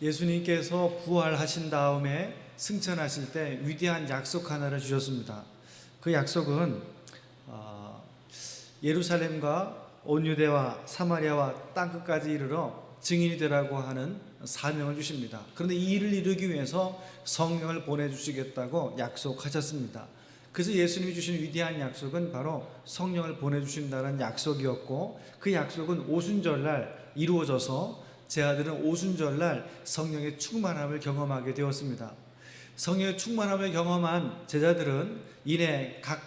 예수님께서 부활하신 다음에 승천하실 때 위대한 약속 하나를 주셨습니다. 그 약속은 예루살렘과 온 유대와 사마리아와 땅끝까지 이르러 증인이 되라고 하는 사명을 주십니다. 그런데 이 일을 이루기 위해서 성령을 보내주시겠다고 약속하셨습니다. 그래서 예수님이 주신 위대한 약속은 바로 성령을 보내주신다는 약속이었고, 그 약속은 오순절날 이루어져서 제 아들은 오순절날 성령의 충만함을 경험하게 되었습니다. 성령의 충만함을 경험한 제자들은 이내 각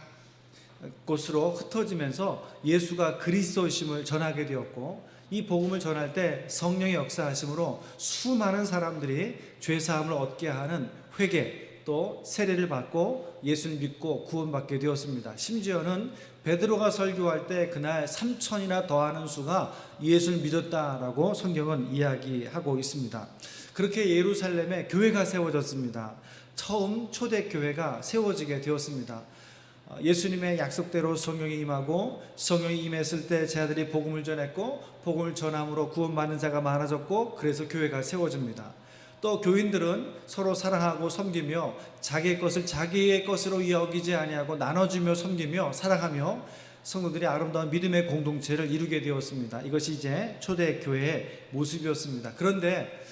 곳으로 흩어지면서 예수가 그리스도이심을 전하게 되었고, 이 복음을 전할 때 성령의 역사하심으로 수많은 사람들이 죄사함을 얻게 하는 회개, 또 세례를 받고 예수를 믿고 구원받게 되었습니다. 심지어는 베드로가 설교할 때 그날 3,000이나 더하는 수가 예수를 믿었다라고 성경은 이야기하고 있습니다. 그렇게 예루살렘에 교회가 세워졌습니다. 처음 초대교회가 세워지게 되었습니다. 예수님의 약속대로 성령이 임하고, 성령이 임했을 때 제자들이 복음을 전했고, 복음을 전함으로 구원받는 자가 많아졌고, 그래서 교회가 세워집니다. 또 교인들은 서로 사랑하고 섬기며 자기의 것을 자기의 것으로 여기지 아니하고 나눠주며 섬기며 사랑하며 성도들이 아름다운 믿음의 공동체를 이루게 되었습니다. 이것이 이제 초대교회의 모습이었습니다. 그런데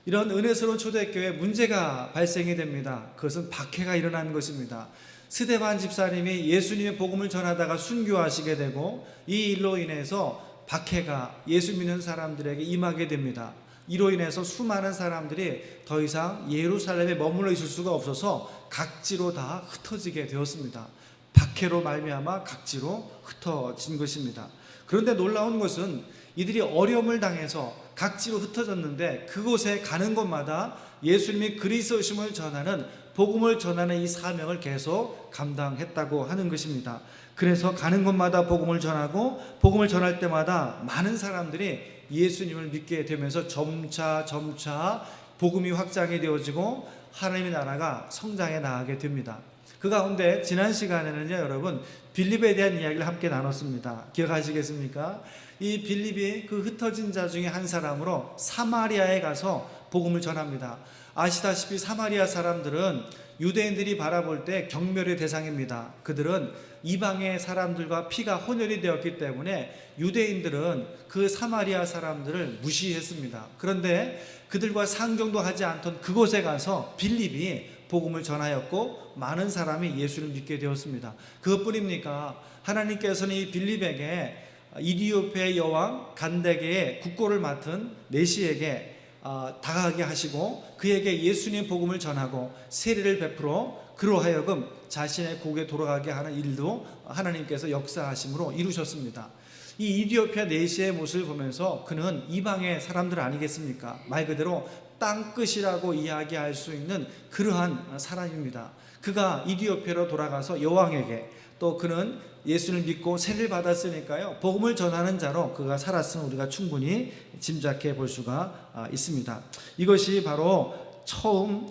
이런 은혜스러운 초대교회에 문제가 발생이 됩니다. 그것은 박해가 일어난 것입니다. 스데반 집사님이 예수님의 복음을 전하다가 순교하시게 되고, 이 일로 인해서 박해가 예수 믿는 사람들에게 임하게 됩니다. 이로 인해서 수많은 사람들이 더 이상 예루살렘에 머물러 있을 수가 없어서 각지로 다 흩어지게 되었습니다. 박해로 말미암아 각지로 흩어진 것입니다. 그런데 놀라운 것은 이들이 어려움을 당해서 각지로 흩어졌는데, 그곳에 가는 곳마다 예수님이 그리스도이심을 전하는, 복음을 전하는 이 사명을 계속 감당했다고 하는 것입니다. 그래서 가는 곳마다 복음을 전하고, 복음을 전할 때마다 많은 사람들이 예수님을 믿게 되면서 점차 복음이 확장이 되어지고 하나님의 나라가 성장해 나가게 됩니다. 그 가운데 지난 시간에는요, 여러분, 빌립에 대한 이야기를 함께 나눴습니다. 기억하시겠습니까? 이 빌립이 그 흩어진 자 중에 한 사람으로 사마리아에 가서 복음을 전합니다. 아시다시피 사마리아 사람들은 유대인들이 바라볼 때 경멸의 대상입니다. 그들은 이방의 사람들과 피가 혼혈이 되었기 때문에 유대인들은 그 사마리아 사람들을 무시했습니다. 그런데 그들과 상종도 하지 않던 그곳에 가서 빌립이 복음을 전하였고, 많은 사람이 예수를 믿게 되었습니다. 그것뿐입니까? 하나님께서는 이 빌립에게 이디오피아의 여왕 간데게의 국고를 맡은 내시에게 다가가게 하시고, 그에게 예수님의 복음을 전하고 세례를 베풀어 그로 하여금 자신의 고국에 돌아가게 하는 일도 하나님께서 역사하심으로 이루셨습니다. 이 이디오피아 내시의 모습을 보면서 그는 이방의 사람들 아니겠습니까? 말 그대로 땅끝이라고 이야기할 수 있는 그러한 사람입니다. 그가 이디오피아로 돌아가서 여왕에게, 또 그는 예수를 믿고 세례를 받았으니까요, 복음을 전하는 자로 그가 살았음을 우리가 충분히 짐작해 볼 수가 있습니다. 이것이 바로 처음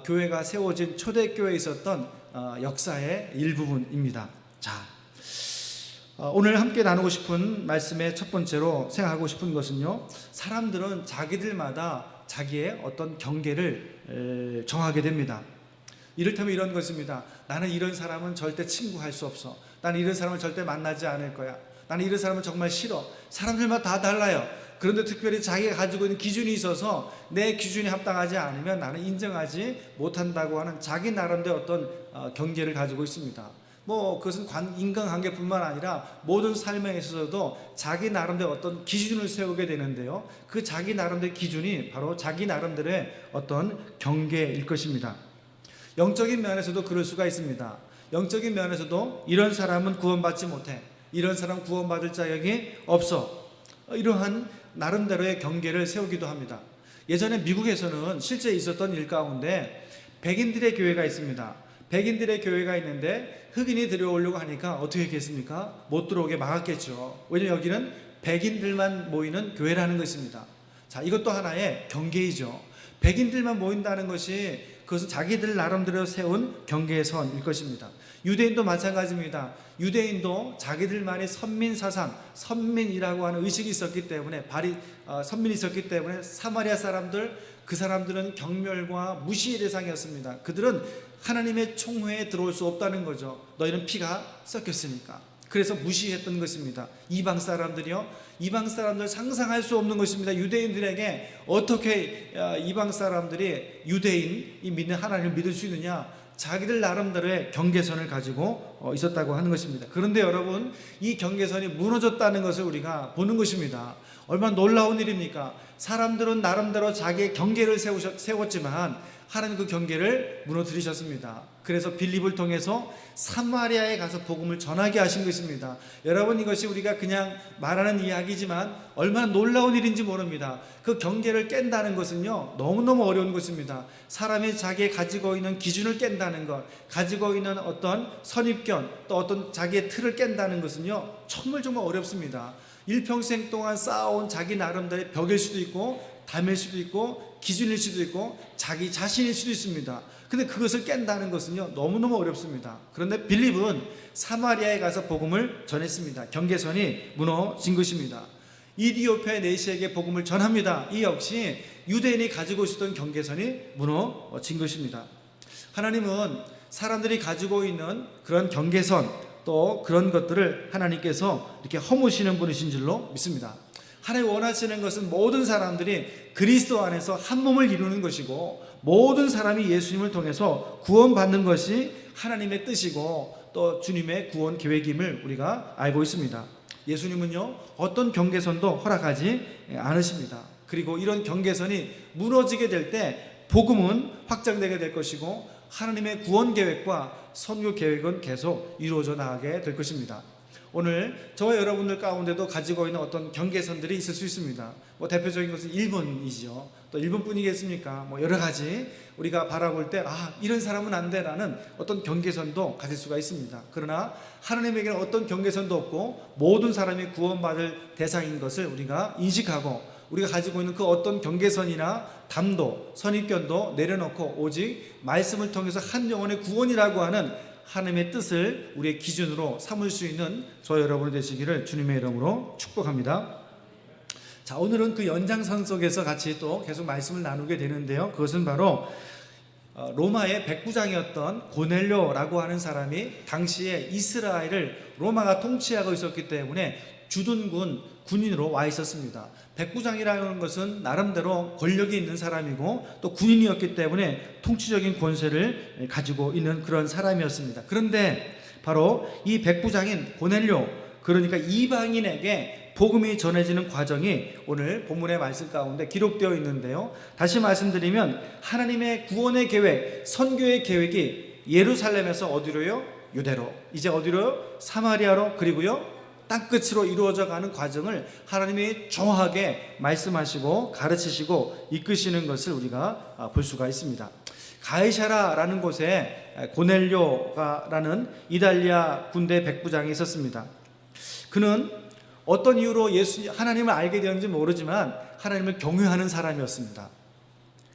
교회가 세워진 초대교회에 있었던 역사의 일부분입니다. 자, 오늘 함께 나누고 싶은 말씀의 첫 번째로 생각하고 싶은 것은요, 사람들은 자기들마다 자기의 어떤 경계를 정하게 됩니다. 이를테면 이런 것입니다. 나는 이런 사람은 절대 친구할 수 없어. 나는 이런 사람을 절대 만나지 않을 거야. 나는 이런 사람은 정말 싫어. 사람들마다 다 달라요. 그런데 특별히 자기가 가지고 있는 기준이 있어서 내 기준이 합당하지 않으면 나는 인정하지 못한다고 하는 자기 나름대로 어떤 경계를 가지고 있습니다. 그것은 인간관계뿐만 아니라 모든 삶에 있어서도 자기 나름대로 어떤 기준을 세우게 되는데요, 그 자기 나름대로 기준이 바로 자기 나름대로의 어떤 경계일 것입니다. 영적인 면에서도 그럴 수가 있습니다. 영적인 면에서도 이런 사람은 구원받지 못해, 이런 사람은 구원받을 자격이 없어, 이러한 나름대로의 경계를 세우기도 합니다. 예전에 미국에서는 실제 있었던 일 가운데 백인들의 교회가 있습니다. 백인들의 교회가 있는데 흑인이 들어오려고 하니까 어떻게 했겠습니까? 못 들어오게 막았겠죠. 왜냐하면 여기는 백인들만 모이는 교회라는 것입니다. 자, 이것도 하나의 경계이죠. 백인들만 모인다는 것이 그것은 자기들 나름대로 세운 경계선일 것입니다. 유대인도 마찬가지입니다. 유대인도 자기들만의 선민 사상, 선민이라고 하는 의식이 있었기 때문에 선민이 있었기 때문에 사마리아 사람들, 그 사람들은 경멸과 무시의 대상이었습니다. 그들은 하나님의 총회에 들어올 수 없다는 거죠. 너희는 피가 섞였으니까. 그래서 무시했던 것입니다. 이방 사람들이요, 이방 사람들 상상할 수 없는 것입니다. 유대인들에게 어떻게 이방 사람들이 유대인이 믿는 하나님을 믿을 수 있느냐? 자기들 나름대로의 경계선을 가지고 있었다고 하는 것입니다. 그런데 여러분, 이 경계선이 무너졌다는 것을 우리가 보는 것입니다. 얼마나 놀라운 일입니까? 사람들은 나름대로 자기의 경계를 세웠지만 하나님 그 경계를 무너뜨리셨습니다. 그래서 빌립을 통해서 사마리아에 가서 복음을 전하게 하신 것입니다. 여러분, 이것이 우리가 그냥 말하는 이야기지만 얼마나 놀라운 일인지 모릅니다. 그 경계를 깬다는 것은요, 너무너무 어려운 것입니다. 사람이 자기의 가지고 있는 기준을 깬다는 것, 가지고 있는 어떤 선입견, 또 어떤 자기의 틀을 깬다는 것은요, 정말 어렵습니다. 일평생 동안 쌓아온 자기 나름대로의 벽일 수도 있고, 담일 수도 있고, 기준일 수도 있고, 자기 자신일 수도 있습니다. 근데 그것을 깬다는 것은요, 너무너무 어렵습니다. 그런데 빌립은 사마리아에 가서 복음을 전했습니다. 경계선이 무너진 것입니다. 이디오피아의 내시에게 복음을 전합니다. 이 역시 유대인이 가지고 있었던 경계선이 무너진 것입니다. 하나님은 사람들이 가지고 있는 그런 경계선, 또 그런 것들을 하나님께서 이렇게 허무시는 분이신 줄로 믿습니다. 하나님 원하시는 것은 모든 사람들이 그리스도 안에서 한 몸을 이루는 것이고, 모든 사람이 예수님을 통해서 구원받는 것이 하나님의 뜻이고 또 주님의 구원 계획임을 우리가 알고 있습니다. 예수님은요, 어떤 경계선도 허락하지 않으십니다. 그리고 이런 경계선이 무너지게 될 때 복음은 확장되게 될 것이고, 하나님의 구원 계획과 선교 계획은 계속 이루어져 나가게 될 것입니다. 오늘 저와 여러분들 가운데도 가지고 있는 어떤 경계선들이 있을 수 있습니다. 대표적인 것은 일본이죠. 또 일본뿐이겠습니까? 여러 가지 우리가 바라볼 때 이런 사람은 안 돼라는 어떤 경계선도 가질 수가 있습니다. 그러나 하나님에게는 어떤 경계선도 없고 모든 사람이 구원받을 대상인 것을 우리가 인식하고, 우리가 가지고 있는 그 어떤 경계선이나 담도, 선입견도 내려놓고 오직 말씀을 통해서 한 영혼의 구원이라고 하는 하나님의 뜻을 우리의 기준으로 삼을 수 있는 저 여러분이 되시기를 주님의 이름으로 축복합니다. 자, 오늘은 그 연장선 속에서 같이 또 계속 말씀을 나누게 되는데요. 그것은 바로 로마의 백부장이었던 고넬료라고 하는 사람이 당시에 이스라엘을 로마가 통치하고 있었기 때문에 주둔군 군인으로 와 있었습니다. 백부장이라는 것은 나름대로 권력이 있는 사람이고 또 군인이었기 때문에 통치적인 권세를 가지고 있는 그런 사람이었습니다. 그런데 바로 이 백부장인 고넬료, 그러니까 이방인에게 복음이 전해지는 과정이 오늘 본문의 말씀 가운데 기록되어 있는데요. 다시 말씀드리면 하나님의 구원의 계획, 선교의 계획이 예루살렘에서 어디로요? 유대로, 이제 어디로요? 사마리아로, 그리고요 땅끝으로 이루어져 가는 과정을 하나님이 정확하게 말씀하시고 가르치시고 이끄시는 것을 우리가 볼 수가 있습니다. 가이사라라는 곳에 고넬료라는 이달리아 군대 백부장이 있었습니다. 그는 어떤 이유로 하나님을 알게 되었는지 모르지만 하나님을 경외하는 사람이었습니다.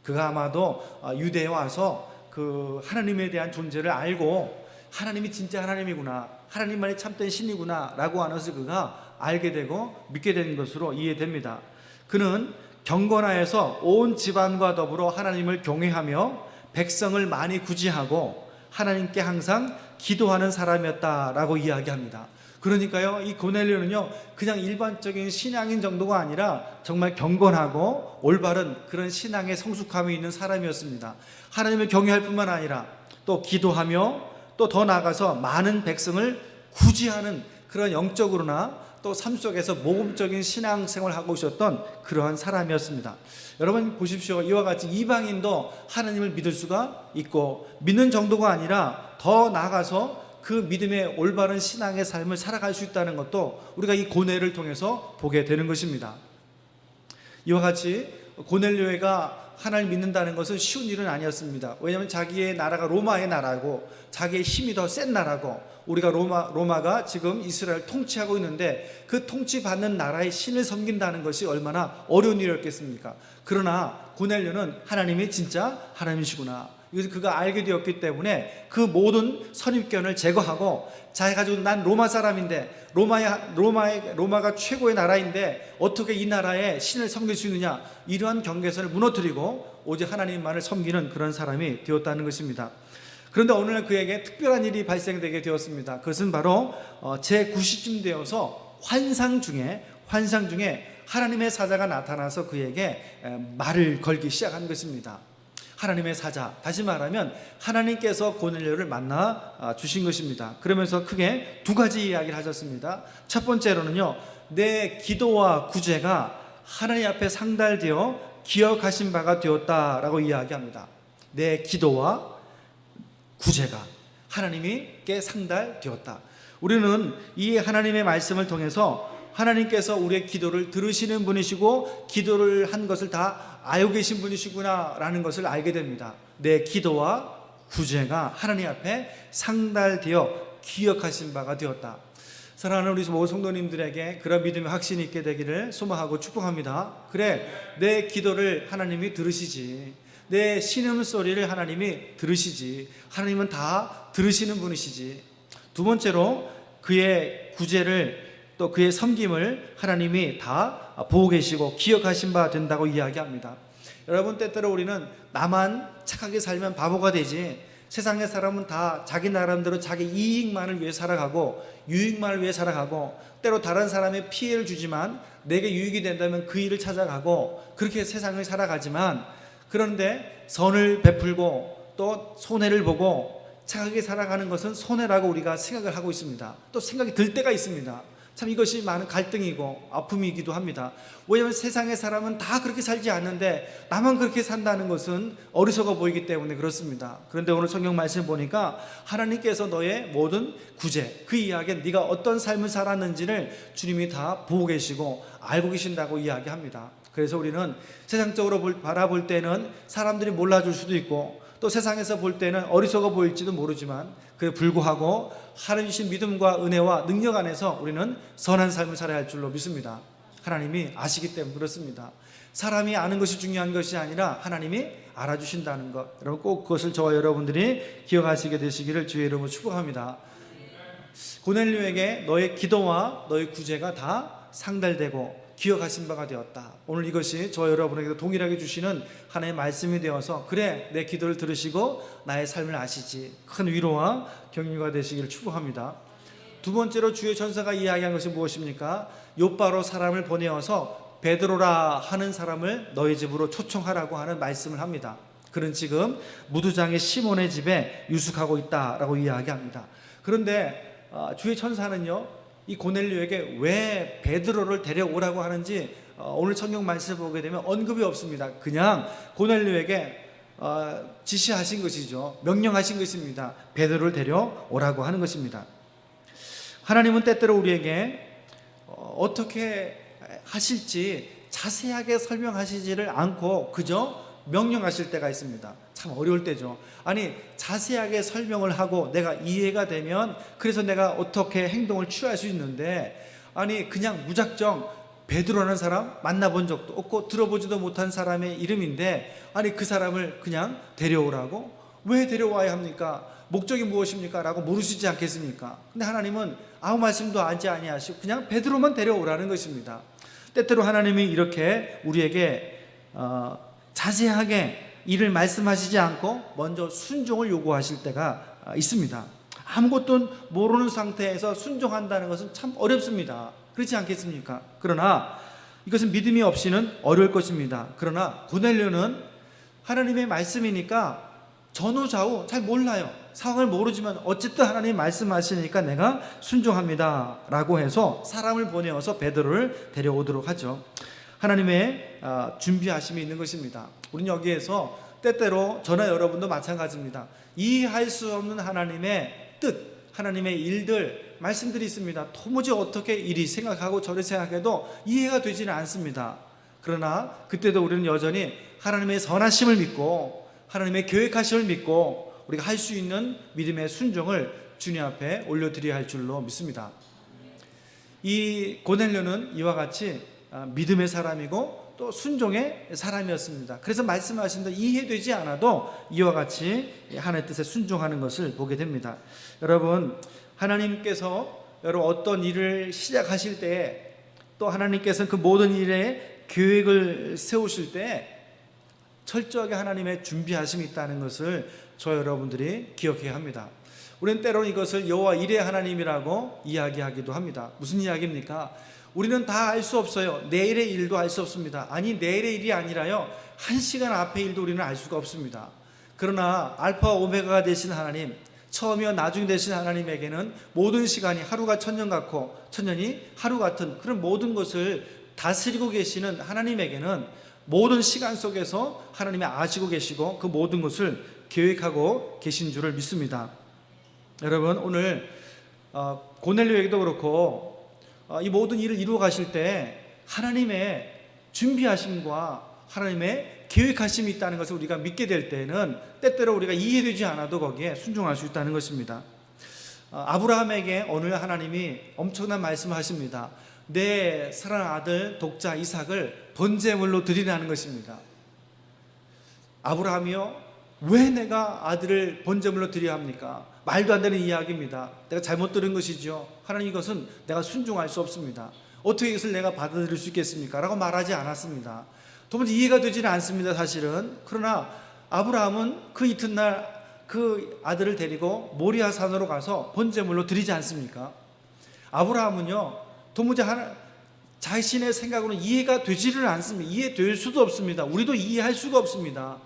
그가 아마도 유대에 와서 그 하나님에 대한 존재를 알고 하나님이 진짜 하나님이구나, 하나님만이 참된 신이구나 라고 하는 것을 그가 알게 되고 믿게 된 것으로 이해됩니다. 그는 경건하여서 온 집안과 더불어 하나님을 경외하며 백성을 많이 구제하고 하나님께 항상 기도하는 사람이었다라고 이야기합니다. 그러니까요, 이 고넬료는요 그냥 일반적인 신앙인 정도가 아니라 정말 경건하고 올바른 그런 신앙의 성숙함이 있는 사람이었습니다. 하나님을 경외할 뿐만 아니라 또 기도하며 또 더 나아가서 많은 백성을 구제하는 그런 영적으로나 또 삶 속에서 모범적인 신앙생활을 하고 있었던 그러한 사람이었습니다. 여러분 보십시오. 이와 같이 이방인도 하나님을 믿을 수가 있고, 믿는 정도가 아니라 더 나아가서 그 믿음의 올바른 신앙의 삶을 살아갈 수 있다는 것도 우리가 이 고넬을 통해서 보게 되는 것입니다. 이와 같이 고넬료가 하나님을 믿는다는 것은 쉬운 일은 아니었습니다. 왜냐하면 자기의 나라가 로마의 나라고 자기의 힘이 더 센 나라고, 우리가 로마가 지금 이스라엘 통치하고 있는데 그 통치받는 나라의 신을 섬긴다는 것이 얼마나 어려운 일이었겠습니까? 그러나 고넬료는 하나님이 진짜 하나님이시구나, 이것을 그가 알게 되었기 때문에 그 모든 선입견을 제거하고 자기가 가지고 난 로마 사람인데 로마가 최고의 나라인데 어떻게 이 나라에 신을 섬길 수 있느냐, 이러한 경계선을 무너뜨리고 오직 하나님만을 섬기는 그런 사람이 되었다는 것입니다. 그런데 오늘날 그에게 특별한 일이 발생되게 되었습니다. 그것은 바로 제9시쯤 되어서 환상 중에 하나님의 사자가 나타나서 그에게 말을 걸기 시작한 것입니다. 하나님의 사자, 다시 말하면 하나님께서 고넬료를 만나 주신 것입니다. 그러면서 크게 두 가지 이야기를 하셨습니다. 첫 번째로는요, 내 기도와 구제가 하나님 앞에 상달되어 기억하신 바가 되었다라고 이야기합니다. 내 기도와 구제가 하나님께 상달되었다. 우리는 이 하나님의 말씀을 통해서 하나님께서 우리의 기도를 들으시는 분이시고 기도를 한 것을 다 알고 계신 분이시구나 라는 것을 알게 됩니다. 내 기도와 구제가 하나님 앞에 상달되어 기억하신 바가 되었다. 사랑하는 우리 모든 성도님들에게 그런 믿음의 확신이 있게 되기를 소망하고 축복합니다. 그래, 내 기도를 하나님이 들으시지, 내 신음소리를 하나님이 들으시지, 하나님은 다 들으시는 분이시지. 두 번째로 그의 구제를 또 그의 섬김을 하나님이 다 보고 계시고 기억하신 바 된다고 이야기합니다. 여러분, 때때로 우리는 나만 착하게 살면 바보가 되지, 세상의 사람은 다 자기 나름대로 자기 이익만을 위해 살아가고 유익만을 위해 살아가고, 때로 다른 사람의 피해를 주지만 내게 유익이 된다면 그 일을 찾아가고 그렇게 세상을 살아가지만, 그런데 선을 베풀고 또 손해를 보고 착하게 살아가는 것은 손해라고 우리가 생각을 하고 있습니다. 또 생각이 들 때가 있습니다. 참 이것이 많은 갈등이고 아픔이기도 합니다. 왜냐하면 세상의 사람은 다 그렇게 살지 않는데 나만 그렇게 산다는 것은 어리석어 보이기 때문에 그렇습니다. 그런데 오늘 성경 말씀 보니까 하나님께서 너의 모든 구제, 그 이야기는 네가 어떤 삶을 살았는지를 주님이 다 보고 계시고 알고 계신다고 이야기합니다. 그래서 우리는 세상적으로 바라볼 때는 사람들이 몰라줄 수도 있고 또 세상에서 볼 때는 어리석어 보일지도 모르지만, 그에 불구하고 하나님 주신 믿음과 은혜와 능력 안에서 우리는 선한 삶을 살아야 할 줄로 믿습니다. 하나님이 아시기 때문에 그렇습니다. 사람이 아는 것이 중요한 것이 아니라 하나님이 알아주신다는 것, 여러분 꼭 그것을 저와 여러분들이 기억하시게 되시기를 주의 이름으로 축복합니다. 고넬료에게 너의 기도와 너의 구제가 다 상달되고 기억하신 바가 되었다. 오늘 이것이 저 여러분에게도 동일하게 주시는 하나님의 말씀이 되어서, 그래, 내 기도를 들으시고 나의 삶을 아시지, 큰 위로와 격려가 되시기를 축복합니다. 두 번째로 주의 전사가 이야기한 것이 무엇입니까? 욥바로 사람을 보내어서 베드로라 하는 사람을 너희 집으로 초청하라고 하는 말씀을 합니다. 그는 지금 무두장의 시몬의 집에 유숙하고 있다라고 이야기합니다. 그런데 주의 천사는요, 이 고넬료에게 왜 베드로를 데려오라고 하는지 오늘 성경 말씀을 보게 되면 언급이 없습니다. 그냥 고넬료에게 지시하신 것이죠. 명령하신 것입니다. 베드로를 데려오라고 하는 것입니다. 하나님은 때때로 우리에게 어떻게 하실지 자세하게 설명하시지를 않고 그저 명령하실 때가 있습니다. 참 어려울 때죠. 아니, 자세하게 설명을 하고 내가 이해가 되면 그래서 내가 어떻게 행동을 취할 수 있는데, 아니 그냥 무작정 베드로라는 사람 만나본 적도 없고 들어보지도 못한 사람의 이름인데, 아니 그 사람을 그냥 데려오라고? 왜 데려와야 합니까? 목적이 무엇입니까? 라고 물으시지 않겠습니까? 근데 하나님은 아무 말씀도 하지 아니하시고 그냥 베드로만 데려오라는 것입니다. 때때로 하나님이 이렇게 우리에게 자세하게 일을 말씀하시지 않고 먼저 순종을 요구하실 때가 있습니다. 아무것도 모르는 상태에서 순종한다는 것은 참 어렵습니다. 그렇지 않겠습니까? 그러나 이것은 믿음이 없이는 어려울 것입니다. 그러나 고넬료는 하나님의 말씀이니까 전후좌우 잘 몰라요. 상황을 모르지만 어쨌든 하나님이 말씀하시니까 내가 순종합니다 라고 해서 사람을 보내어서 베드로를 데려오도록 하죠. 하나님의 준비하심이 있는 것입니다. 우리는 여기에서 때때로 저나 여러분도 마찬가지입니다. 이해할 수 없는 하나님의 뜻, 하나님의 일들, 말씀들이 있습니다. 도무지 어떻게 이리 생각하고 저리 생각해도 이해가 되지는 않습니다. 그러나 그때도 우리는 여전히 하나님의 선하심을 믿고 하나님의 계획하심을 믿고 우리가 할 수 있는 믿음의 순종을 주님 앞에 올려드려야 할 줄로 믿습니다. 이 고넬료는 이와 같이 믿음의 사람이고 또 순종의 사람이었습니다. 그래서 말씀하신 대로 이해되지 않아도 이와 같이 하나님의 뜻에 순종하는 것을 보게 됩니다. 여러분, 하나님께서 여러분 어떤 일을 시작하실 때 또 하나님께서 그 모든 일에 계획을 세우실 때 철저하게 하나님의 준비하심이 있다는 것을 저 여러분들이 기억해야 합니다. 우리는 때로는 이것을 여호와 일의 하나님이라고 이야기하기도 합니다. 무슨 이야기입니까? 우리는 다 알 수 없어요. 내일의 일도 알 수 없습니다. 아니, 내일의 일이 아니라요, 1시간 앞의 일도 우리는 알 수가 없습니다. 그러나 알파와 오메가가 되신 하나님, 처음이와 나중이 되신 하나님에게는 모든 시간이 하루가 천년 같고 천년이 하루 같은 그런 모든 것을 다스리고 계시는 하나님에게는 모든 시간 속에서 하나님이 아시고 계시고 그 모든 것을 계획하고 계신 줄을 믿습니다. 여러분, 오늘 고넬료에게도 그렇고 이 모든 일을 이루어 가실 때 하나님의 준비하심과 하나님의 계획하심이 있다는 것을 우리가 믿게 될 때는 때때로 우리가 이해되지 않아도 거기에 순종할 수 있다는 것입니다. 아브라함에게 오늘 하나님이 엄청난 말씀을 하십니다. 내 사랑하는 아들 독자 이삭을 번제물로 드리라는 것입니다. 아브라함이요, 왜 내가 아들을 번제물로 드려야 합니까? 말도 안 되는 이야기입니다. 내가 잘못 들은 것이죠. 하나님, 이것은 내가 순종할 수 없습니다. 어떻게 이것을 내가 받아들일 수 있겠습니까? 라고 말하지 않았습니다. 도무지 이해가 되지는 않습니다, 사실은. 그러나 아브라함은 그 이튿날 그 아들을 데리고 모리아 산으로 가서 번제물로 드리지 않습니까? 아브라함은요, 도무지 자신의 생각으로는 이해가 되지를 않습니다. 이해될 수도 없습니다. 우리도 이해할 수가 없습니다.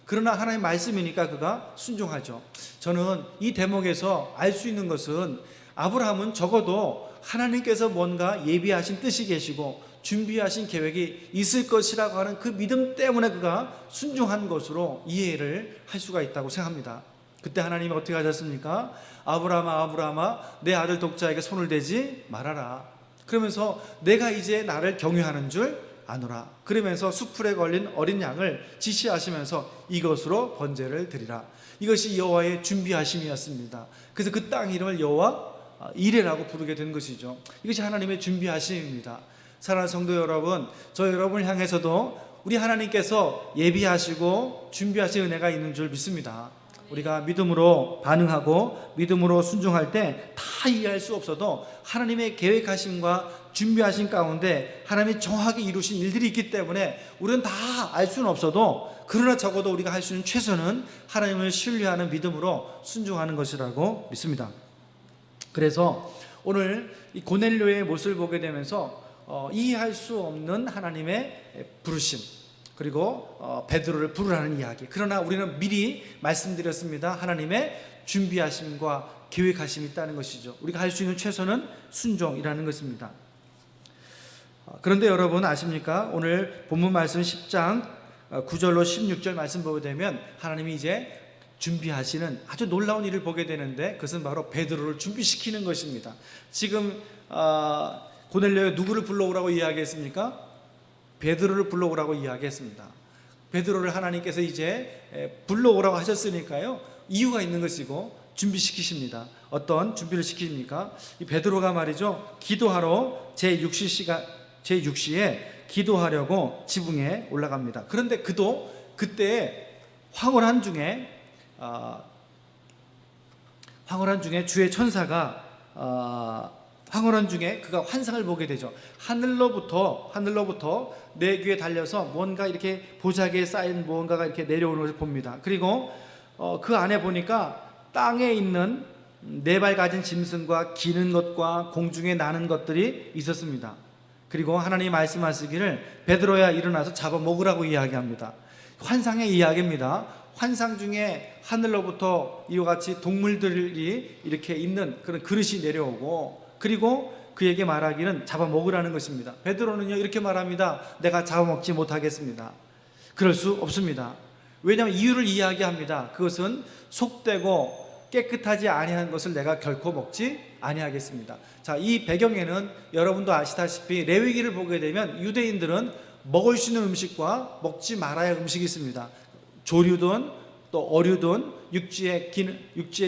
그러나 하나님의 말씀이니까 그가 순종하죠. 저는 이 대목에서 알 수 있는 것은 아브라함은 적어도 하나님께서 뭔가 예비하신 뜻이 계시고 준비하신 계획이 있을 것이라고 하는 그 믿음 때문에 그가 순종한 것으로 이해를 할 수가 있다고 생각합니다. 그때 하나님이 어떻게 하셨습니까? 아브라함아, 아브라함아, 내 아들 독자에게 손을 대지 말아라. 그러면서 내가 이제 나를 경외하는 줄 아노라. 그러면서 수풀에 걸린 어린 양을 지시하시면서 이것으로 번제를 드리라. 이것이 여호와의 준비하심이었습니다. 그래서 그 땅 이름을 여호와 이레라고 부르게 된 것이죠. 이것이 하나님의 준비하심입니다. 사랑하는 성도 여러분, 저 여러분을 향해서도 우리 하나님께서 예비하시고 준비하신 은혜가 있는 줄 믿습니다. 우리가 믿음으로 반응하고 믿음으로 순종할 때 다 이해할 수 없어도 하나님의 계획하심과 준비하신 가운데 하나님이 정확하게 이루신 일들이 있기 때문에 우리는 다 알 수는 없어도, 그러나 적어도 우리가 할 수 있는 최선은 하나님을 신뢰하는 믿음으로 순종하는 것이라고 믿습니다. 그래서 오늘 이 고넬료의 모습을 보게 되면서 이해할 수 없는 하나님의 부르심, 그리고 베드로를 부르라는 이야기. 그러나 우리는 미리 말씀드렸습니다. 하나님의 준비하심과 계획하심이 있다는 것이죠. 우리가 할 수 있는 최선은 순종이라는 것입니다. 그런데 여러분 아십니까? 오늘 본문 말씀 10장 9절로 16절 말씀 보게 되면 하나님이 이제 준비하시는 아주 놀라운 일을 보게 되는데, 그것은 바로 베드로를 준비시키는 것입니다. 지금 고넬료가 누구를 불러오라고 이야기했습니까? 베드로를 불러오라고 이야기했습니다. 베드로를 하나님께서 이제 불러오라고 하셨으니까요, 이유가 있는 것이고 준비시키십니다. 어떤 준비를 시킵니까? 이 베드로가 말이죠, 기도하러 제6시에 기도하려고 지붕에 올라갑니다. 그런데 그도 그때 황홀한 중에 주의 천사가 황홀한 중에 그가 환상을 보게 되죠. 하늘로부터 내 귀에 달려서 뭔가 이렇게 보자기에 쌓인 무언가가 이렇게 내려오는 것을 봅니다. 그리고 그 안에 보니까 땅에 있는 4발 가진 짐승과 기는 것과 공중에 나는 것들이 있었습니다. 그리고 하나님이 말씀하시기를 베드로야 일어나서 잡아먹으라고 이야기합니다. 환상의 이야기입니다. 환상 중에 하늘로부터 이와 같이 동물들이 이렇게 있는 그런 그릇이 내려오고, 그리고 그에게 말하기는 잡아먹으라는 것입니다. 베드로는요 이렇게 말합니다. 내가 잡아먹지 못하겠습니다. 그럴 수 없습니다. 왜냐하면 이유를 이야기합니다. 그것은 속되고 깨끗하지 아니한 것을 내가 결코 먹지 아니하겠습니다. 자, 이 배경에는 여러분도 아시다시피 레위기를 보게 되면 유대인들은 먹을 수 있는 음식과 먹지 말아야 할 음식이 있습니다. 조류든 또 어류든 육지의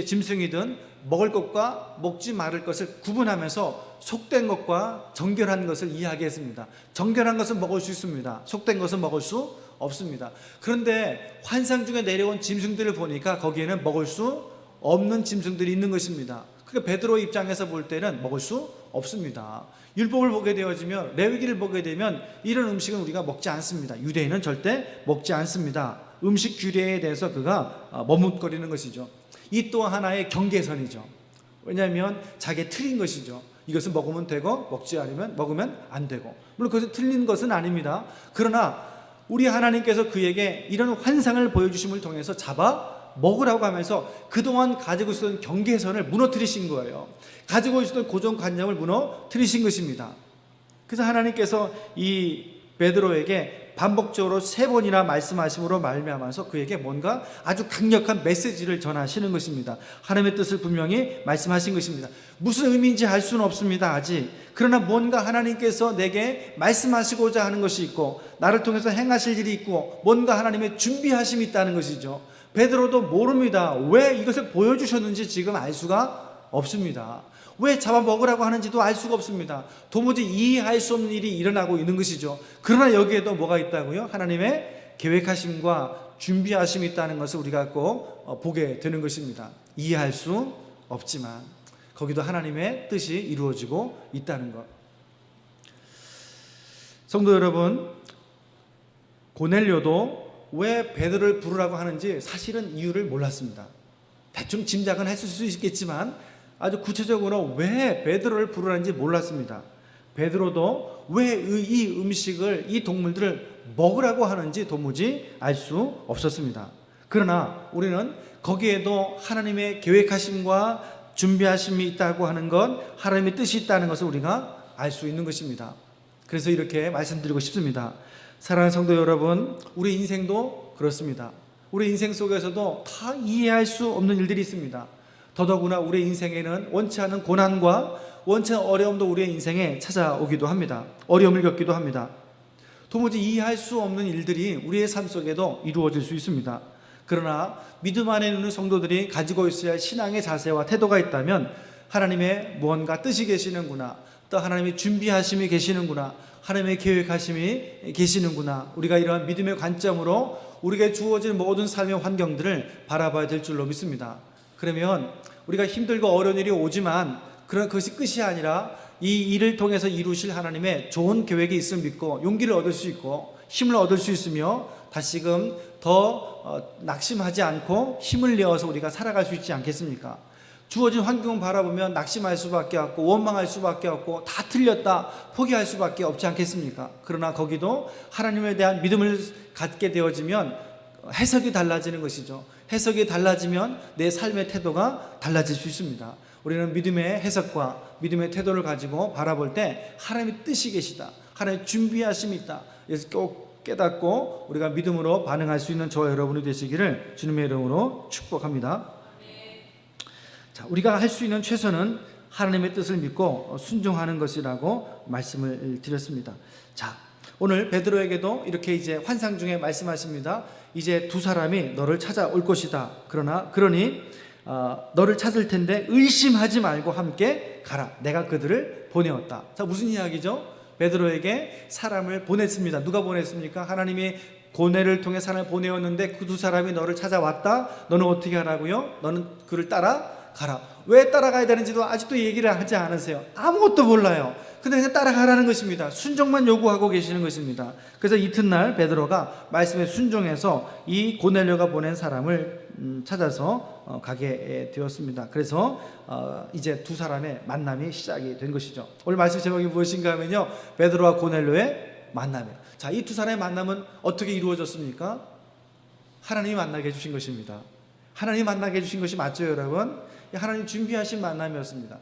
짐승이든 먹을 것과 먹지 말을 것을 구분하면서 속된 것과 정결한 것을 이야기했습니다. 정결한 것은 먹을 수 있습니다. 속된 것은 먹을 수 없습니다. 그런데 환상 중에 내려온 짐승들을 보니까 거기에는 먹을 수 없는 짐승들이 있는 것입니다. 그러니까 베드로 입장에서 볼 때는 먹을 수 없습니다. 율법을 보게 되어지면, 레위기를 보게 되면 이런 음식은 우리가 먹지 않습니다. 유대인은 절대 먹지 않습니다. 음식 규례에 대해서 그가 머뭇거리는 것이죠. 이 또한 하나의 경계선이죠. 왜냐하면 자기의 틀린 것이죠. 이것은 먹으면 되고 먹지 않으면 먹으면 안 되고, 물론 그것은 틀린 것은 아닙니다. 그러나 우리 하나님께서 그에게 이런 환상을 보여주심을 통해서 잡아 먹으라고 하면서 그동안 가지고 있었던 경계선을 무너뜨리신 거예요. 가지고 있었던 고정관념을 무너뜨리신 것입니다. 그래서 하나님께서 이 베드로에게 반복적으로 3번이나 말씀하심으로 말미암아서 그에게 뭔가 아주 강력한 메시지를 전하시는 것입니다. 하나님의 뜻을 분명히 말씀하신 것입니다. 무슨 의미인지 알 수는 없습니다, 아직. 그러나 뭔가 하나님께서 내게 말씀하시고자 하는 것이 있고, 나를 통해서 행하실 일이 있고, 뭔가 하나님의 준비하심이 있다는 것이죠. 베드로도 모릅니다. 왜 이것을 보여주셨는지 지금 알 수가 없습니다. 왜 잡아먹으라고 하는지도 알 수가 없습니다. 도무지 이해할 수 없는 일이 일어나고 있는 것이죠. 그러나 여기에도 뭐가 있다고요? 하나님의 계획하심과 준비하심이 있다는 것을 우리가 꼭 보게 되는 것입니다. 이해할 수 없지만 거기도 하나님의 뜻이 이루어지고 있다는 것. 성도 여러분, 고넬료도 왜 베드로를 부르라고 하는지 사실은 이유를 몰랐습니다. 대충 짐작은 했을 수 있겠지만 아주 구체적으로 왜 베드로를 부르라는지 몰랐습니다. 베드로도 왜 이 음식을, 이 동물들을 먹으라고 하는지 도무지 알 수 없었습니다. 그러나 우리는 거기에도 하나님의 계획하심과 준비하심이 있다고 하는 것, 하나님의 뜻이 있다는 것을 우리가 알 수 있는 것입니다. 그래서 이렇게 말씀드리고 싶습니다. 사랑하는 성도 여러분, 우리 인생도 그렇습니다. 우리 인생 속에서도 다 이해할 수 없는 일들이 있습니다. 더더구나 우리 인생에는 원치 않은 고난과 원치 않은 어려움도 우리의 인생에 찾아오기도 합니다. 어려움을 겪기도 합니다. 도무지 이해할 수 없는 일들이 우리의 삶 속에도 이루어질 수 있습니다. 그러나 믿음 안에 있는 성도들이 가지고 있어야 할 신앙의 자세와 태도가 있다면, 하나님의 무언가 뜻이 계시는구나, 또 하나님의 준비하심이 계시는구나, 하나님의 계획하심이 계시는구나, 우리가 이러한 믿음의 관점으로 우리에게 주어진 모든 삶의 환경들을 바라봐야 될 줄로 믿습니다. 그러면 우리가 힘들고 어려운 일이 오지만 그런 것이 끝이 아니라 이 일을 통해서 이루실 하나님의 좋은 계획이 있음을 믿고 용기를 얻을 수 있고 힘을 얻을 수 있으며 다시금 더 낙심하지 않고 힘을 내어서 우리가 살아갈 수 있지 않겠습니까? 주어진 환경을 바라보면 낙심할 수밖에 없고 원망할 수밖에 없고 다 틀렸다 포기할 수밖에 없지 않겠습니까? 그러나 거기도 하나님에 대한 믿음을 갖게 되어지면 해석이 달라지는 것이죠. 해석이 달라지면 내 삶의 태도가 달라질 수 있습니다. 우리는 믿음의 해석과 믿음의 태도를 가지고 바라볼 때 하나님의 뜻이 계시다, 하나님의 준비하심이 있다, 그래서 꼭 깨닫고 우리가 믿음으로 반응할 수 있는 저와 여러분이 되시기를 주님의 이름으로 축복합니다. 자, 우리가 할 수 있는 최선은 하나님의 뜻을 믿고 순종하는 것이라고 말씀을 드렸습니다. 자, 오늘 베드로에게도 이렇게 이제 환상 중에 말씀하십니다. 이제 두 사람이 너를 찾아올 것이다. 그러니 너를 찾을 텐데 의심하지 말고 함께 가라. 내가 그들을 보내었다. 자, 무슨 이야기죠? 베드로에게 사람을 보냈습니다. 누가 보냈습니까? 하나님이 고넬을 통해 사람을 보내었는데 그 두 사람이 너를 찾아왔다. 너는 어떻게 하라고요? 너는 그를 따라가라. 왜 따라가야 되는지도 아직도 얘기를 하지 않으세요. 아무것도 몰라요. 근데 그냥 따라가라는 것입니다. 순종만 요구하고 계시는 것입니다. 그래서 이튿날 베드로가 말씀에 순종해서 이 고넬료가 보낸 사람을 찾아서 가게 되었습니다. 그래서 이제 두 사람의 만남이 시작이 된 것이죠. 오늘 말씀 제목이 무엇인가 하면요, 베드로와 고넬료의 만남이에요. 자, 이 두 사람의 만남은 어떻게 이루어졌습니까? 하나님이 만나게 해주신 것입니다. 하나님이 만나게 해주신 것이 맞죠, 여러분? 하나님 준비하신 만남이었습니다.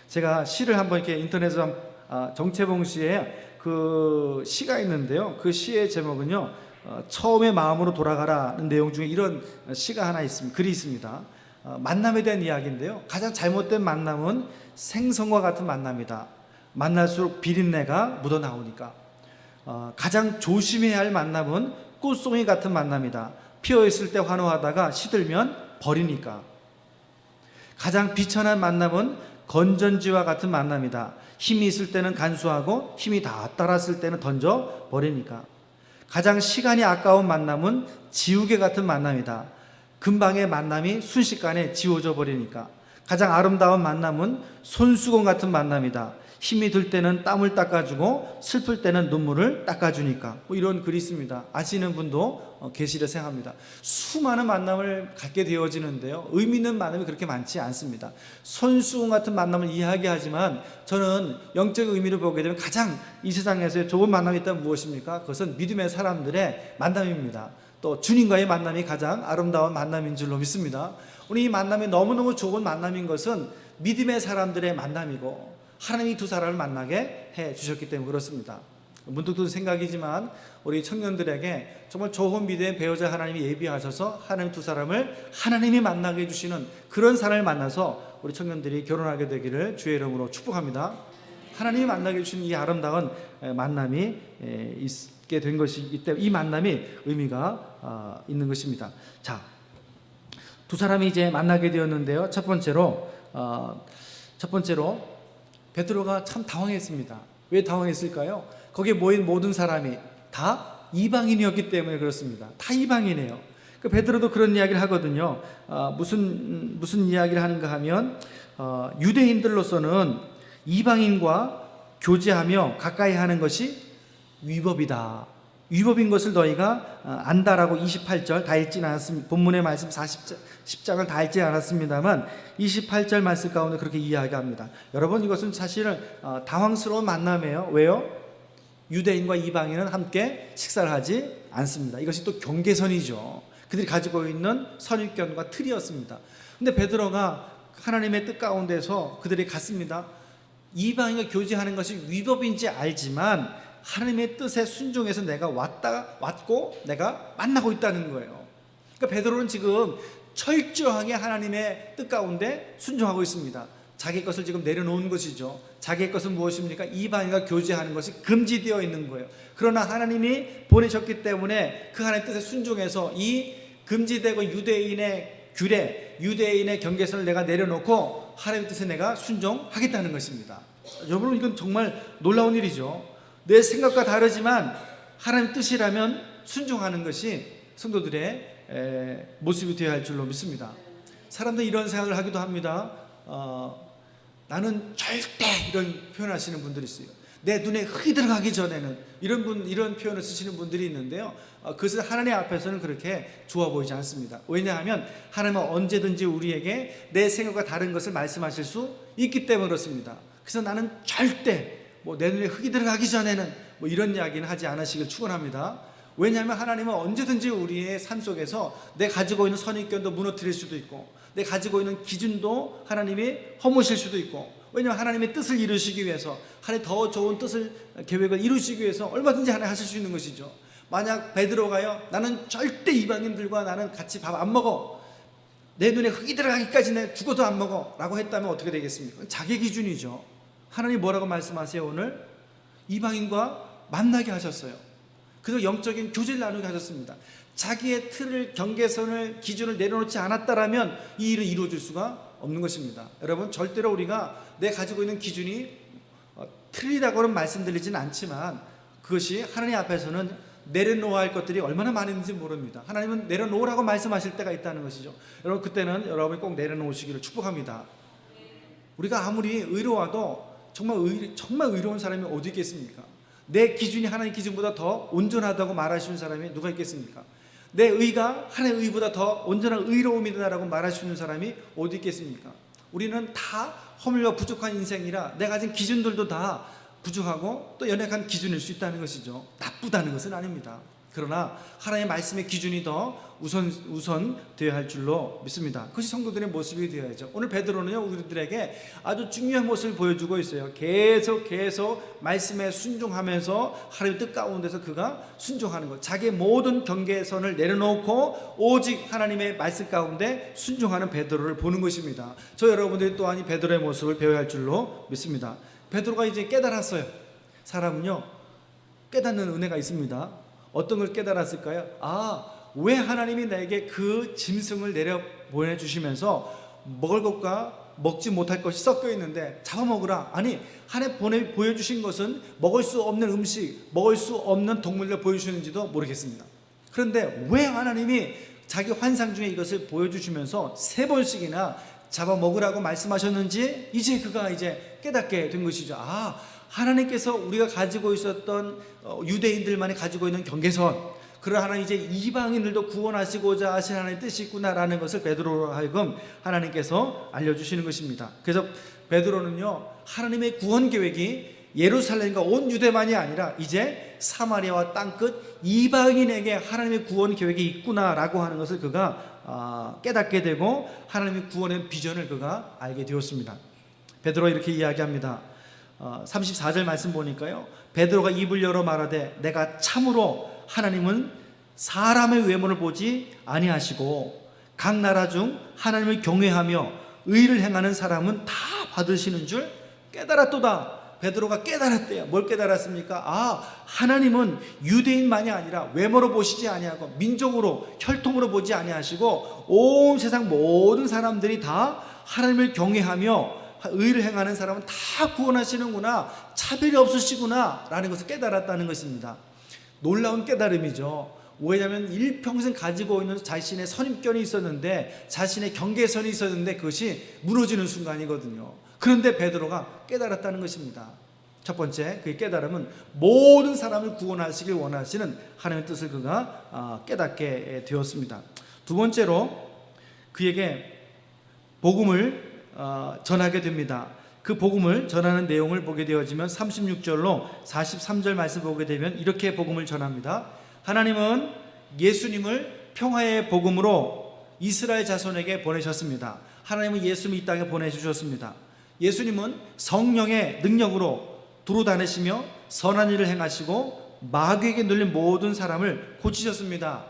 제가 시를 한번 이렇게 인터넷에서 정채봉 씨의 그 시가 있는데요, 그 시의 제목은요, 처음의 마음으로 돌아가라는 내용 중에 이런 시가 하나 있습니다. 글이 있습니다. 만남에 대한 이야기인데요, 가장 잘못된 만남은 생선과 같은 만남이다. 만날수록 비린내가 묻어나오니까. 가장 조심해야 할 만남은 꽃송이 같은 만남이다. 피어있을 때 환호하다가 시들면 버리니까. 가장 비천한 만남은 건전지와 같은 만남이다. 힘이 있을 때는 간수하고 힘이 다 따랐을 때는 던져버리니까. 가장 시간이 아까운 만남은 지우개 같은 만남이다. 금방의 만남이 순식간에 지워져 버리니까. 가장 아름다운 만남은 손수건 같은 만남이다. 힘이 들 때는 땀을 닦아주고 슬플 때는 눈물을 닦아주니까. 뭐 이런 글이 있습니다. 아시는 분도 계시리라 생각합니다. 수많은 만남을 갖게 되어지는데요, 의미 있는 만남이 그렇게 많지 않습니다. 손수건 같은 만남을 이야기하지만 저는 영적 의미를 보게 되면 가장 이 세상에서 좋은 만남이 있다면 무엇입니까? 그것은 믿음의 사람들의 만남입니다. 또 주님과의 만남이 가장 아름다운 만남인 줄로 믿습니다. 우리 이 만남이 너무너무 좋은 만남인 것은 믿음의 사람들의 만남이고 하나님이 두 사람을 만나게 해주셨기 때문에 그렇습니다. 문득 든 생각이지만 우리 청년들에게 정말 좋은 믿음의 배우자 하나님이 예비하셔서 하나님 두 사람을 하나님이 만나게 해주시는 그런 사람을 만나서 우리 청년들이 결혼하게 되기를 주의 이름으로 축복합니다. 하나님이 만나게 해주시는 이 아름다운 만남이 있게 된 것이기 때문에 이 만남이 의미가 있는 것입니다. 자, 두 사람이 이제 만나게 되었는데요, 첫 번째로 베드로가 참 당황했습니다. 왜 당황했을까요? 거기에 모인 모든 사람이 다 이방인이었기 때문에 그렇습니다. 다 이방인이에요. 그 베드로도 그런 이야기를 하거든요. 무슨 이야기를 하는가 하면 유대인들로서는 이방인과 교제하며 가까이 하는 것이 위법이다. 위법인 것을 너희가 안다라고 28절 다 읽지는 않았습니다. 본문의 말씀 10장을 다 읽지 않았습니다만 28절 말씀 가운데 그렇게 이야기합니다. 여러분, 이것은 사실은 당황스러운 만남이에요. 왜요? 유대인과 이방인은 함께 식사를 하지 않습니다. 이것이 또 경계선이죠. 그들이 가지고 있는 선입견과 틀이었습니다. 근데 베드로가 하나님의 뜻 가운데서 그들이 갔습니다. 이방인과 교제하는 것이 위법인지 알지만 하나님의 뜻에 순종해서 내가 왔고 내가 만나고 있다는 거예요. 그러니까 베드로는 지금 철저하게 하나님의 뜻 가운데 순종하고 있습니다. 자기 것을 지금 내려놓은 것이죠. 자기의 것은 무엇입니까? 이방인과 교제하는 것이 금지되어 있는 거예요. 그러나 하나님이 보내셨기 때문에 그 하나님의 뜻에 순종해서 이 금지되고 유대인의 규례, 유대인의 경계선을 내가 내려놓고 하나님의 뜻에 내가 순종하겠다는 것입니다. 여러분, 이건 정말 놀라운 일이죠. 내 생각과 다르지만 하나님 뜻이라면 순종하는 것이 성도들의 모습이 되어야 할 줄로 믿습니다. 사람들이 이런 생각을 하기도 합니다. 나는 절대, 이런 표현하시는 분들이 있어요. 내 눈에 흙이 들어가기 전에는, 이런 표현을 쓰시는 분들이 있는데요, 그것은 하나님 앞에서는 그렇게 좋아 보이지 않습니다. 왜냐하면 하나님은 언제든지 우리에게 내 생각과 다른 것을 말씀하실 수 있기 때문에 그렇습니다. 그래서 나는 절대 내 눈에 흙이 들어가기 전에는 이런 이야기는 하지 않으시길 축원합니다. 왜냐하면 하나님은 언제든지 우리의 삶 속에서 내 가지고 있는 선입견도 무너뜨릴 수도 있고 내 가지고 있는 기준도 하나님이 허무실 수도 있고, 왜냐하면 하나님의 뜻을 이루시기 위해서, 하나님 더 좋은 뜻을, 계획을 이루시기 위해서 얼마든지 하나님 하실 수 있는 것이죠. 만약 베드로가요, 나는 절대 이방인들과 나는 같이 밥 안 먹어, 내 눈에 흙이 들어가기까지 내 죽어도 안 먹어 라고 했다면 어떻게 되겠습니까? 자기 기준이죠. 하나님 뭐라고 말씀하세요? 오늘 이방인과 만나게 하셨어요. 그래서 영적인 교제를 나누게 하셨습니다. 자기의 틀을, 경계선을, 기준을 내려놓지 않았다라면 이 일은 이루어질 수가 없는 것입니다. 여러분, 절대로 우리가 내 가지고 있는 기준이 틀리다고는 말씀드리진 않지만 그것이 하나님 앞에서는 내려놓아야 할 것들이 얼마나 많은지 모릅니다. 하나님은 내려놓으라고 말씀하실 때가 있다는 것이죠. 여러분, 그때는 여러분이 꼭 내려놓으시기를 축복합니다. 우리가 아무리 의로워도 정말 의로운 사람이 어디 있겠습니까? 내 기준이 하나님 기준보다 더 온전하다고 말하시는 사람이 누가 있겠습니까? 내 의가 하나님의 의보다 더 온전한 의로움이다라고 말할 수 있는 사람이 어디 있겠습니까? 우리는 다 허물과 부족한 인생이라 내 가진 기준들도 다 부족하고 또 연약한 기준일 수 있다는 것이죠. 나쁘다는 것은 아닙니다. 그러나 하나님의 말씀의 기준이 더 우선 되어야 할 줄로 믿습니다. 그것이 성도들의 모습이 되어야죠. 오늘 베드로는요, 우리들에게 아주 중요한 모습을 보여주고 있어요. 계속 말씀에 순종하면서 하나님의 뜻 가운데서 그가 순종하는 것, 자기의 모든 경계선을 내려놓고 오직 하나님의 말씀 가운데 순종하는 베드로를 보는 것입니다. 저 여러분들이 또한 이 베드로의 모습을 배워야 할 줄로 믿습니다. 베드로가 이제 깨달았어요. 사람은요, 깨닫는 은혜가 있습니다. 어떤 걸 깨달았을까요? 왜 하나님이 나에게 그 짐승을 내려 보내주시면서 먹을 것과 먹지 못할 것이 섞여 있는데 잡아먹으라. 아니, 하나님 보여주신 것은 먹을 수 없는 음식, 먹을 수 없는 동물을 보여주시는지도 모르겠습니다. 그런데 왜 하나님이 자기 환상 중에 이것을 보여주시면서 3번씩이나 잡아먹으라고 말씀하셨는지 이제 그가 이제 깨닫게 된 것이죠. 아, 하나님께서 우리가 가지고 있었던 유대인들만이 가지고 있는 경계선, 그러나 이제 이방인들도 구원하시고자 하신 하나님의 뜻이 있구나라는 것을 베드로로 하여금 하나님께서 알려주시는 것입니다. 그래서 베드로는요, 하나님의 구원 계획이 예루살렘과 온 유대만이 아니라 이제 사마리아와 땅끝 이방인에게 하나님의 구원 계획이 있구나라고 하는 것을 그가 깨닫게 되고 하나님의 구원의 비전을 그가 알게 되었습니다. 베드로 이렇게 이야기합니다. 34절 말씀 보니까요, 베드로가 입을 열어 말하되 내가 참으로 하나님은 사람의 외모를 보지 아니하시고 각 나라 중 하나님을 경외하며 의를 행하는 사람은 다 받으시는 줄 깨달았도다. 베드로가 깨달았대요. 뭘 깨달았습니까? 아, 하나님은 유대인만이 아니라 외모로 보시지 아니하고 민족으로, 혈통으로 보지 아니하시고 온 세상 모든 사람들이 다 하나님을 경외하며 의를 행하는 사람은 다 구원하시는구나, 차별이 없으시구나 라는 것을 깨달았다는 것입니다. 놀라운 깨달음이죠. 왜냐하면 일평생 가지고 있는 자신의 선입견이 있었는데, 자신의 경계선이 있었는데 그것이 무너지는 순간이거든요. 그런데 베드로가 깨달았다는 것입니다. 첫 번째, 그의 깨달음은 모든 사람을 구원하시길 원하시는 하나님의 뜻을 그가 깨닫게 되었습니다. 두 번째로 그에게 복음을 전하게 됩니다. 그 복음을 전하는 내용을 보게 되어지면 36절로 43절 말씀 보게 되면 이렇게 복음을 전합니다. 하나님은 예수님을 평화의 복음으로 이스라엘 자손에게 보내셨습니다. 하나님은 예수님을 이 땅에 보내주셨습니다. 예수님은 성령의 능력으로 두루 다니시며 선한 일을 행하시고 마귀에게 눌린 모든 사람을 고치셨습니다.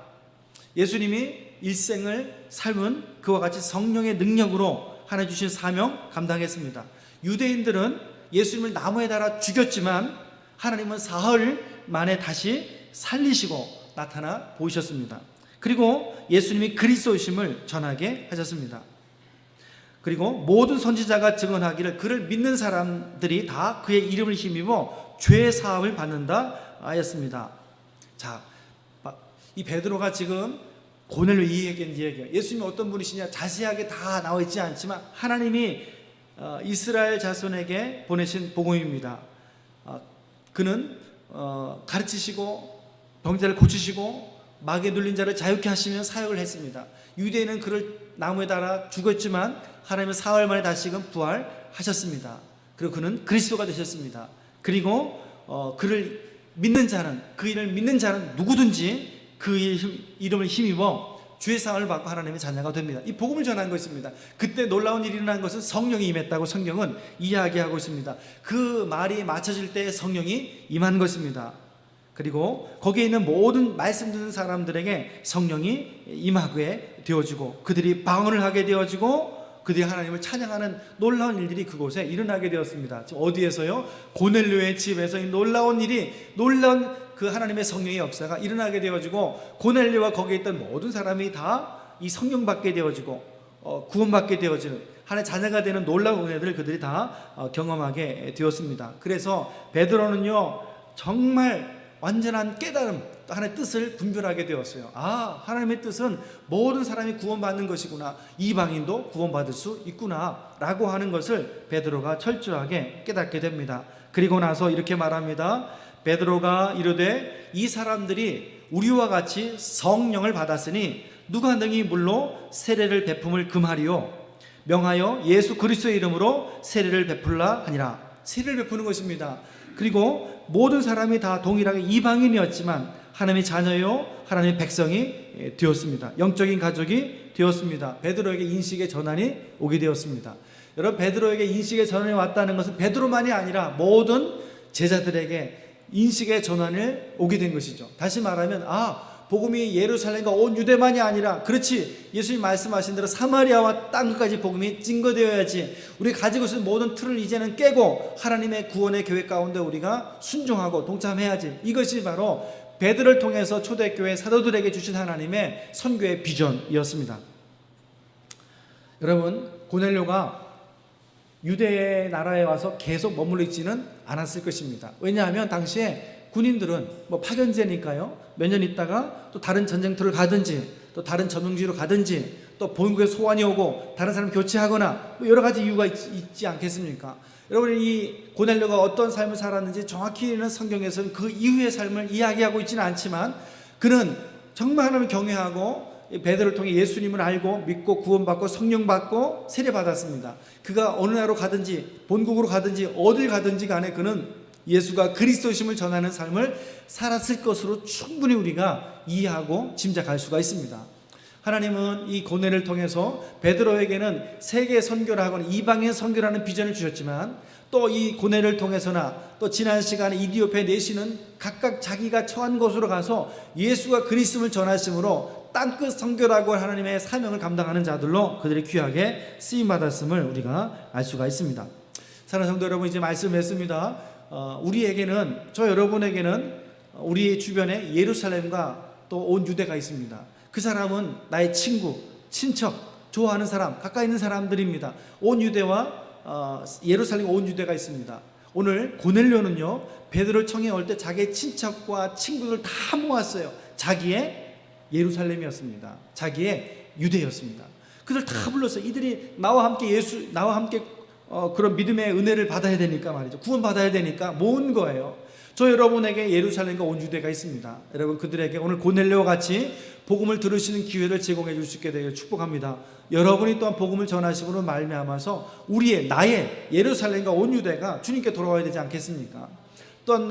예수님이 일생을 삶은 그와 같이 성령의 능력으로 하나님 주신 사명 감당했습니다. 유대인들은 예수님을 나무에 달아 죽였지만 하나님은 사흘 만에 다시 살리시고 나타나 보이셨습니다. 그리고 예수님이 그리스도이심을 전하게 하셨습니다. 그리고 모든 선지자가 증언하기를 그를 믿는 사람들이 다 그의 이름을 힘입어 죄 사함을 받는다 하였습니다. 자, 이 베드로가 지금 고넬료 이야기한 이야기예요. 예수님이 어떤 분이시냐 자세하게 다 나와 있지 않지만 하나님이 이스라엘 자손에게 보내신 복음입니다. 그는 가르치시고 병자를 고치시고 마귀에 눌린 자를 자유케 하시며 사역을 했습니다. 유대인은 그를 나무에 달아 죽었지만 하나님은 사흘 만에 다시금 부활하셨습니다. 그리고 그는 그리스도가 되셨습니다. 그리고 그를 믿는 자는, 그 이름을 믿는 자는 누구든지 그 이름을 힘입어 주의 사함을 받고 하나님의 자녀가 됩니다. 이 복음을 전한 것입니다. 그때 놀라운 일이 일어난 것은 성령이 임했다고 성경은 이야기하고 있습니다. 그 말이 맞춰질 때 성령이 임한 것입니다. 그리고 거기에 있는 모든 말씀 듣는 사람들에게 성령이 임하게 되어지고 그들이 방언을 하게 되어지고 그들이 하나님을 찬양하는 놀라운 일들이 그곳에 일어나게 되었습니다. 어디에서요? 고넬료의 집에서 이 놀라운 그 하나님의 성령의 역사가 일어나게 되어지고 고넬료와 거기에 있던 모든 사람이 다 이 성령 받게 되어지고 구원받게 되어지는 하나님의 자녀가 되는 놀라운 은혜들을 그들이 다 경험하게 되었습니다. 그래서 베드로는요 정말 완전한 깨달음, 하나님의 뜻을 분별하게 되었어요. 아, 하나님의 뜻은 모든 사람이 구원받는 것이구나, 이방인도 구원받을 수 있구나 라고 하는 것을 베드로가 철저하게 깨닫게 됩니다. 그리고 나서 이렇게 말합니다. 베드로가 이르되 이 사람들이 우리와 같이 성령을 받았으니 누가 능히 물로 세례를 베품을 금하리요 명하여 예수 그리스도의 이름으로 세례를 베풀라 하니라. 세례를 베푸는 것입니다. 그리고 모든 사람이 다 동일하게 이방인이었지만 하나님의 자녀요 하나님의 백성이 되었습니다. 영적인 가족이 되었습니다. 베드로에게 인식의 전환이 오게 되었습니다. 여러분, 베드로에게 인식의 전환이 왔다는 것은 베드로만이 아니라 모든 제자들에게 인식의 전환을 오게 된 것이죠. 다시 말하면 복음이 예루살렘과 온 유대만이 아니라, 그렇지, 예수님 말씀하신 대로 사마리아와 땅끝까지 복음이 증거되어야지. 우리가 가지고 있는 모든 틀을 이제는 깨고 하나님의 구원의 계획 가운데 우리가 순종하고 동참해야지. 이것이 바로 베드로를 통해서 초대교회 사도들에게 주신 하나님의 선교의 비전이었습니다. 여러분, 고넬료가 유대 나라에 와서 계속 머물러 있지는 않았을 것입니다. 왜냐하면 당시에 군인들은 뭐 파견제니까요, 몇 년 있다가 또 다른 전쟁터를 가든지 또 다른 점령지로 가든지 또 본국에 소환이 오고 다른 사람 교체하거나 뭐 여러 가지 이유가 있지 않겠습니까? 여러분, 이 고넬료가 어떤 삶을 살았는지 정확히는 성경에서는 그 이후의 삶을 이야기하고 있지는 않지만, 그는 정말 하나님을 경외하고 베드로를 통해 예수님을 알고 믿고 구원받고 성령 받고 세례 받았습니다. 그가 어느 나라로 가든지 본국으로 가든지 어딜 가든지 간에 그는 예수가 그리스도심을 전하는 삶을 살았을 것으로 충분히 우리가 이해하고 짐작할 수가 있습니다. 하나님은 이 고넬을 통해서 베드로에게는 세계 선교를 하거나 이방인 선교라는 비전을 주셨지만, 또 이 고넬을 통해서나 또 지난 시간에 이디오페 내시는 각각 자기가 처한 곳으로 가서 예수가 그리스도를 전하심으로 땅끝 선교라고 하나님의 사명을 감당하는 자들로 그들이 귀하게 쓰임받았음을 우리가 알 수가 있습니다. 사랑하는 성도 여러분, 이제 말씀했습니다. 우리에게는, 저 여러분에게는 우리 주변에 예루살렘과 또 온 유대가 있습니다. 그 사람은 나의 친구, 친척, 좋아하는 사람, 가까이 있는 사람들입니다. 온 유대와 예루살렘 온 유대가 있습니다. 오늘 고넬료는요, 베드로 청에 올 때 자기의 친척과 친구들 다 모았어요. 자기의 예루살렘이었습니다. 자기의 유대였습니다. 그들 다 불렀어요. 이들이 나와 함께 그런 믿음의 은혜를 받아야 되니까 말이죠. 구원 받아야 되니까 모은 거예요. 저 여러분에게 예루살렘과 온 유대가 있습니다. 여러분, 그들에게 오늘 고넬료와 같이 복음을 들으시는 기회를 제공해 줄 수 있게 되길 축복합니다. 여러분이 또한 복음을 전하심으로 말미암아서 나의 예루살렘과 온 유대가 주님께 돌아와야 되지 않겠습니까? 또한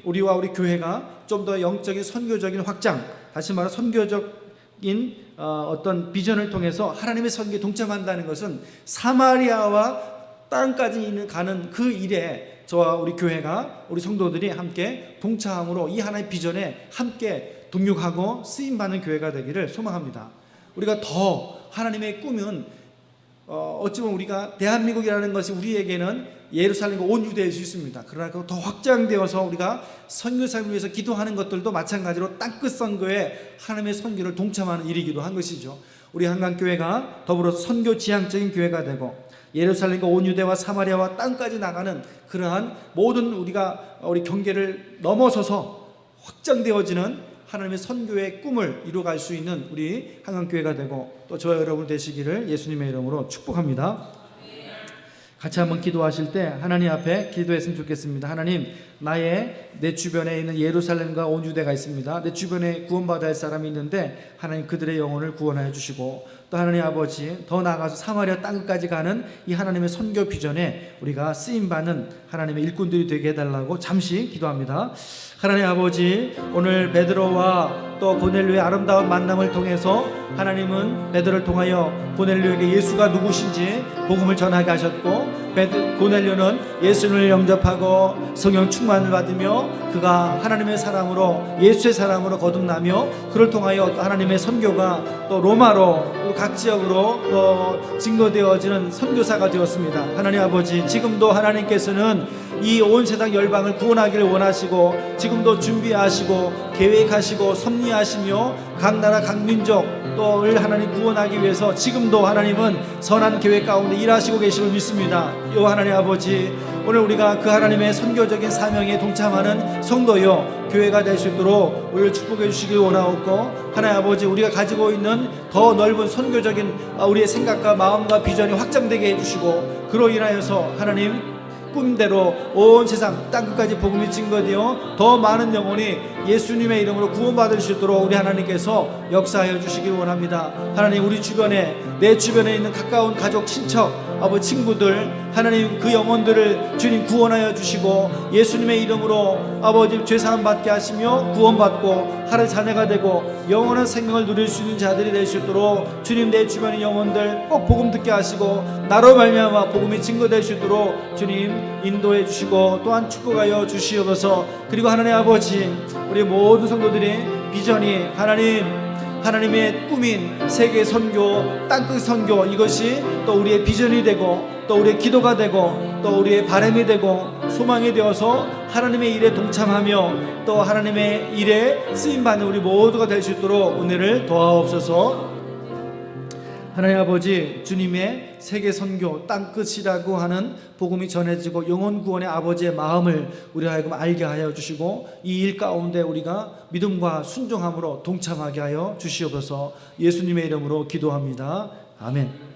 우리와 우리 교회가 좀 더 영적인 선교적인 확장, 다시 말해 선교적인 어떤 비전을 통해서 하나님의 선교에 동참한다는 것은 사마리아와 땅까지 가는 그 일에 저와 우리 교회가, 우리 성도들이 함께 동참함으로 이 하나의 비전에 함께 동력하고 쓰임받는 교회가 되기를 소망합니다. 우리가 더 하나님의 꿈은 어찌 보면 우리가 대한민국이라는 것이 우리에게는 예루살렘과 온 유대일 수 있습니다. 그러나 더 확장되어서 우리가 선교 삶을 위해서 기도하는 것들도 마찬가지로 땅끝 선교에 하나님의 선교를 동참하는 일이기도 한 것이죠. 우리 한강교회가 더불어서 선교 지향적인 교회가 되고 예루살렘과 온 유대와 사마리아와 땅까지 나가는 그러한 모든 우리 경계를 넘어서서 확장되어지는 하나님의 선교의 꿈을 이루어갈 수 있는 우리 한강교회가 되고 또 저와 여러분 되시기를 예수님의 이름으로 축복합니다. 같이 한번 기도하실 때 하나님 앞에 기도했으면 좋겠습니다. 하나님, 내 주변에 있는 예루살렘과 온 유대가 있습니다. 내 주변에 구원받아야 할 사람이 있는데 하나님 그들의 영혼을 구원하여 주시고, 또 하나님 아버지, 더 나아가서 사마리아 땅까지 가는 이 하나님의 선교 비전에 우리가 쓰임받는 하나님의 일꾼들이 되게 해달라고 잠시 기도합니다. 하나님 아버지, 오늘 베드로와 또 고넬료의 아름다운 만남을 통해서 하나님은 베드로를 통하여 고넬료에게 예수가 누구신지 복음을 전하게 하셨고, 고넬료는 예수님을 영접하고 성령 충만을 받으며 그가 하나님의 사람으로, 예수의 사람으로 거듭나며 그를 통하여 하나님의 선교가 또 로마로 각 지역으로 또 증거되어지는 선교사가 되었습니다. 하나님 아버지, 지금도 하나님께서는 이 온 세상 열방을 구원하기를 원하시고 지금도 준비하시고 계획하시고 섭리하시며 각 나라 각 민족을 하나님 구원하기 위해서 지금도 하나님은 선한 계획 가운데 일하시고 계심을 믿습니다. 요 하나님 아버지, 오늘 우리가 그 하나님의 선교적인 사명에 동참하는 성도요 교회가 될 수 있도록 우리를 축복해 주시길 원하옵고, 하나님 아버지, 우리가 가지고 있는 더 넓은 선교적인 우리의 생각과 마음과 비전이 확장되게 해주시고, 그로 인하여서 하나님 꿈대로 온 세상 땅끝까지 복음이 증거되어 더 많은 영혼이 예수님의 이름으로 구원받을 수 있도록 우리 하나님께서 역사하여 주시길 원합니다. 하나님, 우리 주변에, 내 주변에 있는 가까운 가족, 친척, 아버지, 친구들, 하나님 그 영혼들을 주님 구원하여 주시고 예수님의 이름으로 아버지 죄사함 받게 하시며 구원받고 하나님의 자녀가 되고 영원한 생명을 누릴 수 있는 자들이 될 수 있도록 주님, 내 주변의 영혼들 꼭 복음 듣게 하시고 나로 말미암아 복음이 증거될 수 있도록 주님 인도해 주시고 또한 축복하여 주시옵소서. 그리고 하나님 아버지, 우리 모든 성도들의 비전이 하나님의 꿈인 세계 선교, 땅끝 선교, 이것이 또 우리의 비전이 되고 또 우리의 기도가 되고 또 우리의 바람이 되고 소망이 되어서 하나님의 일에 동참하며 또 하나님의 일에 쓰임받는 우리 모두가 될 수 있도록 은혜를 도와옵소서. 하나님 아버지, 주님의 세계 선교 땅끝이라고 하는 복음이 전해지고 영혼 구원의 아버지의 마음을 우리 하여금 알게 하여 주시고 이 일 가운데 우리가 믿음과 순종함으로 동참하게 하여 주시옵소서. 예수님의 이름으로 기도합니다. 아멘.